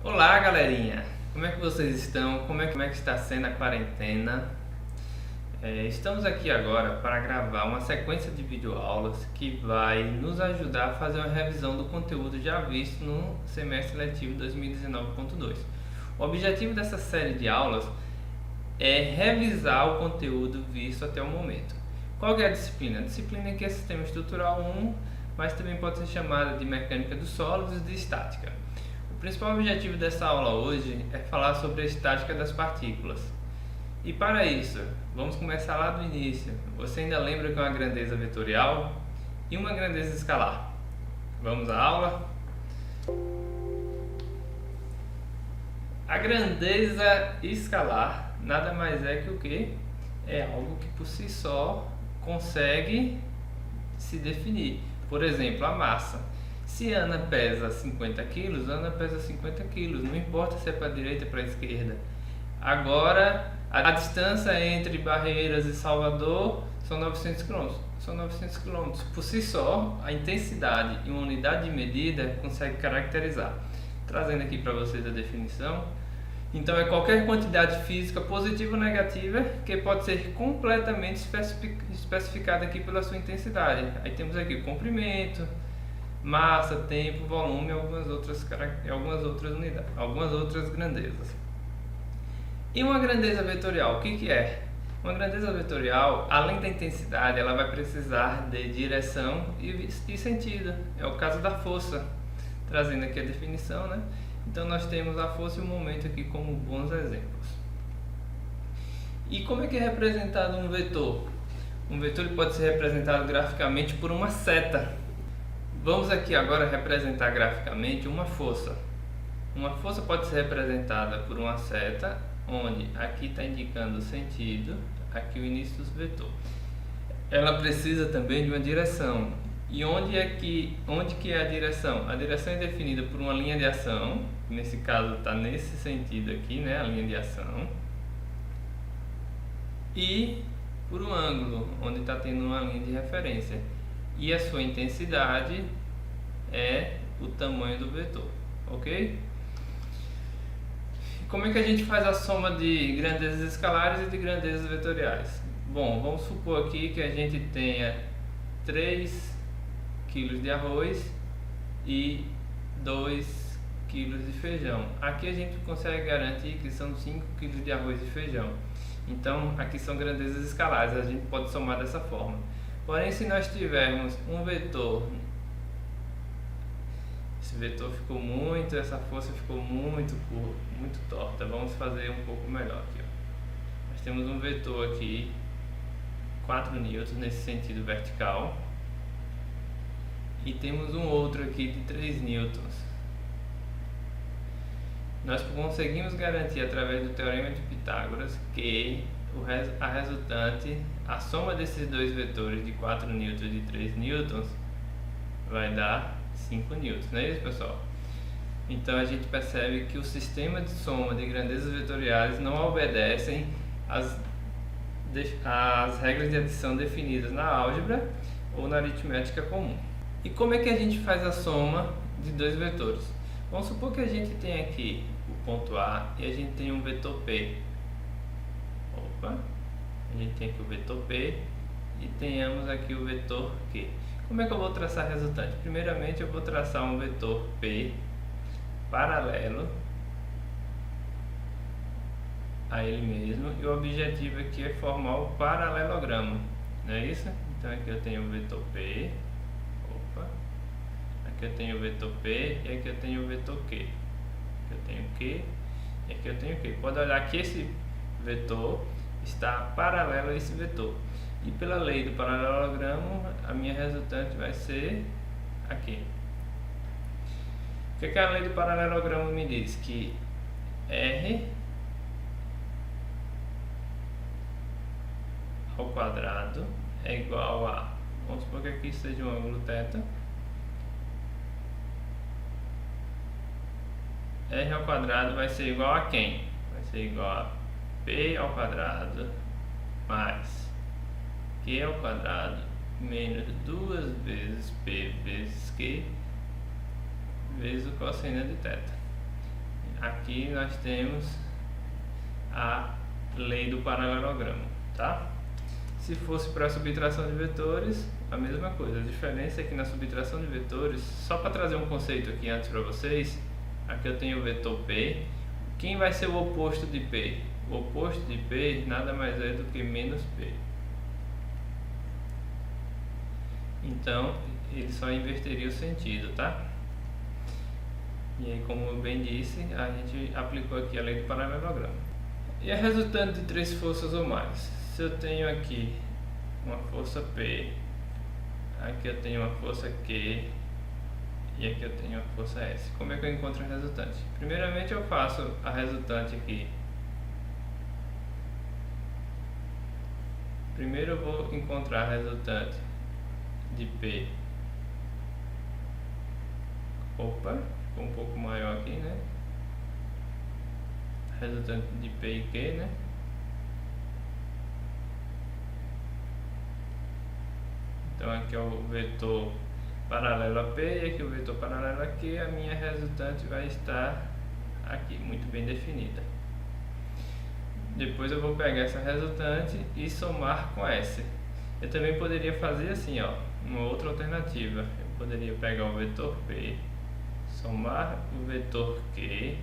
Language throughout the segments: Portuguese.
Olá, galerinha! Como é que vocês estão? Como é que está sendo a quarentena? Estamos aqui agora para gravar uma sequência de videoaulas que vai nos ajudar a fazer uma revisão do conteúdo já visto no semestre letivo 2019.2. O objetivo dessa série de aulas é revisar o conteúdo visto até o momento. Qual é a disciplina? A disciplina aqui é Sistema Estrutural 1, mas também pode ser chamada de Mecânica dos Sólidos e de Estática. O principal objetivo dessa aula hoje é falar sobre a estática das partículas. E para isso, vamos começar lá do início. Você ainda lembra que é uma grandeza vetorial e uma grandeza escalar? Vamos à aula? A grandeza escalar nada mais é que o que? É algo que por si só consegue se definir. Por exemplo, a massa. Se Ana pesa 50 kg, Ana pesa 50 kg, não importa se é para a direita ou para a esquerda. Agora, a distância entre Barreiras e Salvador são 900 km. São 900 km. Por si só, a intensidade e uma unidade de medida consegue caracterizar. Trazendo aqui para vocês a definição. Então, é qualquer quantidade física positiva ou negativa que pode ser completamente especificada aqui pela sua intensidade. Aí temos aqui o comprimento, massa, tempo, volume e algumas outras unidades, algumas outras grandezas. E uma grandeza vetorial, o que é? Uma grandeza vetorial, além da intensidade, ela vai precisar de direção e sentido. É o caso da força, trazendo aqui a definição, né? Então nós temos a força e o momento aqui como bons exemplos. E como é que é representado um vetor? Um vetor ele pode ser representado graficamente por uma seta. Vamos aqui agora representar graficamente uma força. Uma força pode ser representada por uma seta, onde aqui está indicando o sentido, aqui o início do vetor. Ela precisa também de uma direção. E onde que é a direção? A direção é definida por uma linha de ação, nesse caso está nesse sentido aqui, né, a linha de ação, e por um ângulo, onde está tendo uma linha de referência. E a sua intensidade é o tamanho do vetor, ok? Como é que a gente faz a soma de grandezas escalares e de grandezas vetoriais? Bom, vamos supor aqui que a gente tenha 3 kg de arroz e 2 kg de feijão. Aqui a gente consegue garantir que são 5 kg de arroz e feijão. Então, aqui são grandezas escalares, a gente pode somar dessa forma. Porém, se nós tivermos um vetor, esse vetor ficou muito, essa força ficou muito torta. Vamos fazer um pouco melhor aqui. Ó. Nós temos um vetor aqui, 4 newtons nesse sentido vertical. E temos um outro aqui de 3 newtons. Nós conseguimos garantir através do teorema de Pitágoras que a resultante, a soma desses dois vetores de 4 newtons e de 3 newtons vai dar 5 newtons, não é isso, pessoal? Então a gente percebe que o sistema de soma de grandezas vetoriais não obedecem às regras de adição definidas na álgebra ou na aritmética comum. E como é que a gente faz a soma de dois vetores? Vamos supor que a gente tem aqui o ponto A e a gente tem um vetor P. A gente tem aqui o vetor P e tenhamos aqui o vetor Q. Como é que eu vou traçar a resultante? Primeiramente eu vou traçar um vetor P paralelo a ele mesmo, e o objetivo aqui é formar o paralelogramo, não é isso? Então aqui eu tenho o vetor P, aqui eu tenho o vetor P e aqui eu tenho o vetor Q. Aqui eu tenho Q e aqui eu tenho Q. Pode olhar que esse vetor está paralelo a esse vetor. E pela lei do paralelogramo, a minha resultante vai ser aqui. O que a lei do paralelogramo me diz? Que R ao quadrado é igual a, vamos supor que aqui seja um ângulo θ, R ao quadrado vai ser igual a quem? Vai ser igual a P ao quadrado mais Q ao quadrado menos 2 vezes P vezes Q vezes o cosseno de θ. aqui nós temos a lei do paralelogramo, tá? Se fosse para subtração de vetores, a mesma coisa. A diferença é que na subtração de vetores, só para trazer um conceito aqui antes para vocês, aqui eu tenho o vetor P. Quem vai ser o oposto de P? O oposto de P nada mais é do que menos P. Então, ele só inverteria o sentido, tá? E aí, como eu bem disse, a gente aplicou aqui a lei do paralelogramo. E a resultante de 3 forças ou mais? Se eu tenho aqui uma força P, aqui eu tenho uma força Q e aqui eu tenho uma força S. Como é que eu encontro a resultante? Primeiramente eu faço a resultante aqui. Primeiro eu vou encontrar a resultante de P. Opa, ficou um pouco maior aqui, né? Resultante de P e Q, né? Então aqui é o vetor paralelo a P e aqui o vetor paralelo a Q. A minha resultante vai estar aqui, muito bem definida. Depois eu vou pegar essa resultante e somar com S. Eu também poderia fazer assim, ó, uma outra alternativa. Eu poderia pegar o vetor P, somar o vetor Q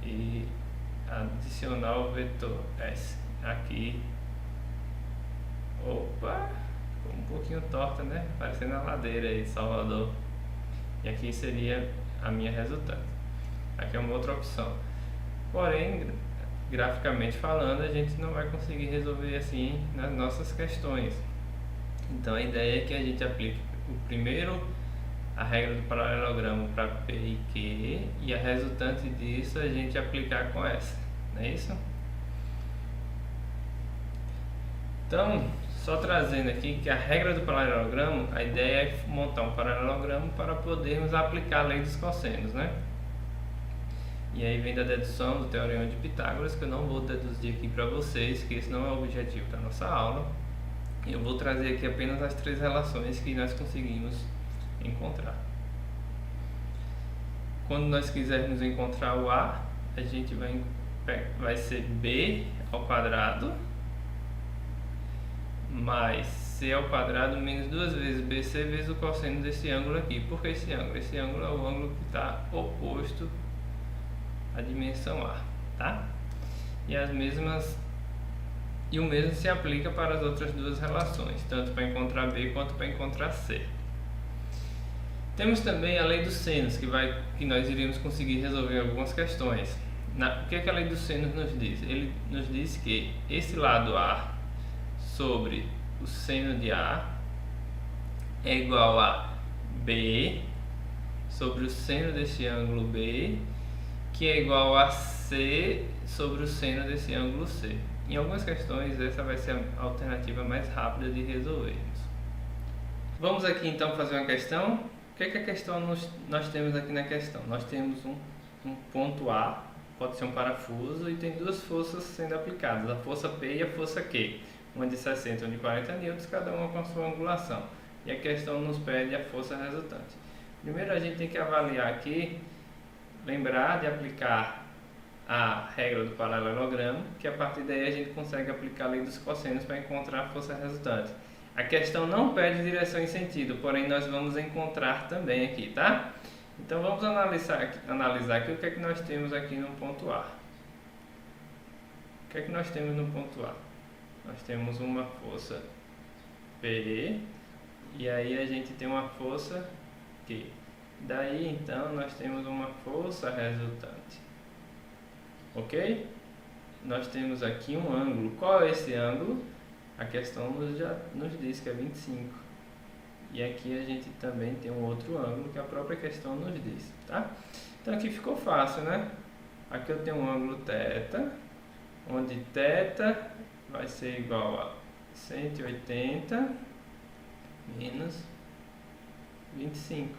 e adicionar o vetor S. Aqui, opa, ficou um pouquinho torta, né? Parecendo a ladeira aí de Salvador. E aqui seria a minha resultante. Aqui é uma outra opção. Porém, graficamente falando, a gente não vai conseguir resolver assim nas nossas questões. Então a ideia é que a gente aplique primeiro a regra do paralelogramo para P e Q e a resultante disso a gente aplicar com essa, não é isso? Então, só trazendo aqui que a regra do paralelogramo, a ideia é montar um paralelogramo para podermos aplicar a lei dos cossenos, né? E aí vem da dedução do teorema de Pitágoras, que eu não vou deduzir aqui para vocês, que esse não é o objetivo da nossa aula. Eu vou trazer aqui apenas as 3 relações que nós conseguimos encontrar. Quando nós quisermos encontrar o A, a gente vai ser B ao quadrado mais C ao quadrado menos 2 vezes BC vezes o cosseno desse ângulo aqui. Por que esse ângulo? Esse ângulo é o ângulo que está oposto à dimensão A, tá? E o mesmo se aplica para as outras 2 relações, tanto para encontrar B quanto para encontrar C. Temos também a lei dos senos, que nós iremos conseguir resolver algumas questões. O que a lei dos senos nos diz? Ele nos diz que esse lado A sobre o seno de A é igual a B sobre o seno desse ângulo B, que é igual a C sobre o seno desse ângulo C. Em algumas questões, essa vai ser a alternativa mais rápida de resolvermos. Vamos aqui então fazer uma questão. O que é que a questão nós temos aqui na questão? Nós temos um ponto A, pode ser um parafuso, e tem 2 forças sendo aplicadas, a força P e a força Q, uma de 60 e uma de 40 newtons, cada uma com a sua angulação. E a questão nos pede a força resultante. Primeiro a gente tem que avaliar aqui, lembrar de aplicar a regra do paralelogramo, que a partir daí a gente consegue aplicar a lei dos cossenos para encontrar a força resultante. A questão não pede direção e sentido, porém nós vamos encontrar também aqui, tá? Então vamos analisar aqui o que é que nós temos aqui no ponto A. O que é que nós temos no ponto A? Nós temos uma força P e aí a gente tem uma força Q. Daí então nós temos uma força resultante. Ok? Nós temos aqui um ângulo. Qual é esse ângulo? A questão já nos diz que é 25. E aqui a gente também tem um outro ângulo que a própria questão nos diz, tá? Então aqui ficou fácil, né? Aqui eu tenho um ângulo θ, onde θ vai ser igual a 180 menos 25.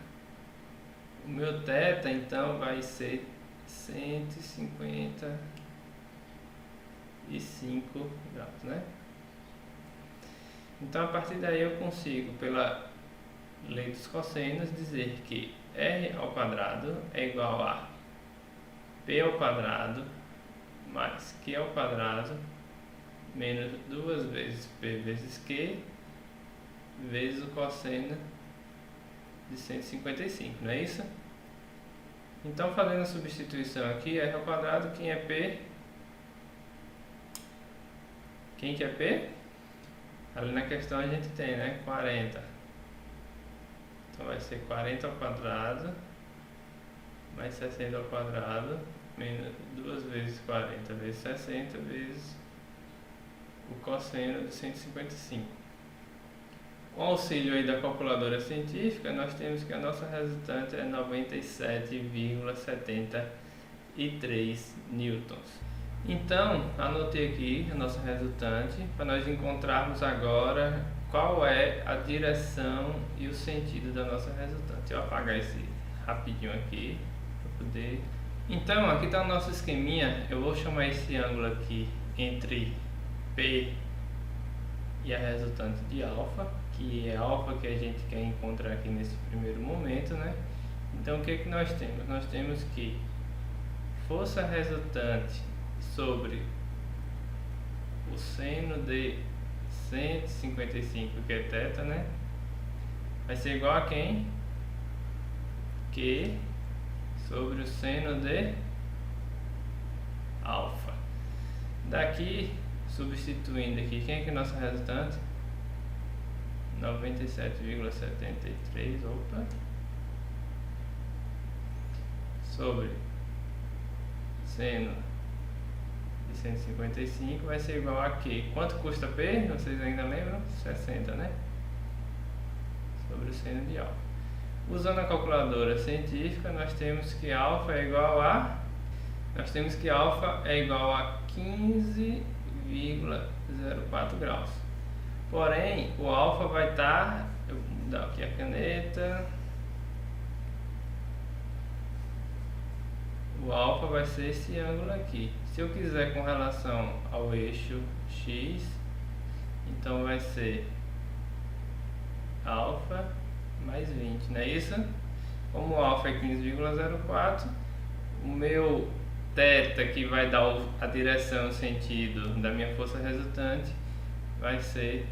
O meu θ então vai ser 155 graus, né? Então a partir daí eu consigo, pela lei dos cossenos, dizer que r ao quadrado é igual a P ao quadrado mais Q ao quadrado menos 2 vezes P vezes Q vezes o cosseno de 155, não é isso? Então, fazendo a substituição aqui, R ao quadrado, quem é P? Quem que é P? Ali na questão a gente tem, né? 40. Então vai ser 40 ao quadrado mais 60 ao quadrado menos 2 vezes 40 vezes 60 vezes o cosseno de 155. Com auxílio aí da calculadora científica, nós temos que a nossa resultante é 97,73 newtons. Então, anotei aqui a nossa resultante para nós encontrarmos agora qual é a direção e o sentido da nossa resultante. Eu vou apagar esse rapidinho aqui para poder... Então, aqui está o nosso esqueminha. Eu vou chamar esse ângulo aqui entre P e a resultante de alfa, que é alfa que a gente quer encontrar aqui nesse primeiro momento, né? Então, o que que nós temos? Nós temos que força resultante sobre o seno de 155, que é θ, né? Vai ser igual a quem? Q sobre o seno de alfa. Daqui, substituindo aqui, quem é que é nossa resultante? 97,73, opa, sobre seno de 155 vai ser igual a Q. Quanto custa P? Vocês ainda lembram? 60, né? Sobre o seno de alfa. Usando a calculadora científica, nós temos que alfa é igual a 15,04 graus. Porém, o alfa vai estar... Eu vou mudar aqui a caneta. O alfa vai ser esse ângulo aqui. Se eu quiser com relação ao eixo X, então vai ser alfa mais 20, não é isso? Como o alfa é 15,04, o meu θ, que vai dar a direção, o sentido da minha força resultante, vai ser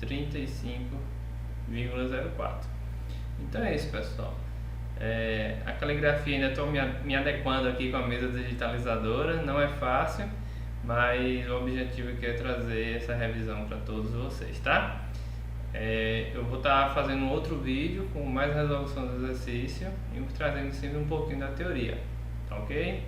35,04. Então é isso, pessoal. A caligrafia ainda estou me adequando aqui com a mesa digitalizadora, não é fácil, mas o objetivo aqui é trazer essa revisão para todos vocês, tá? Eu vou estar fazendo outro vídeo com mais resolução do exercício e trazendo sempre um pouquinho da teoria, tá ok?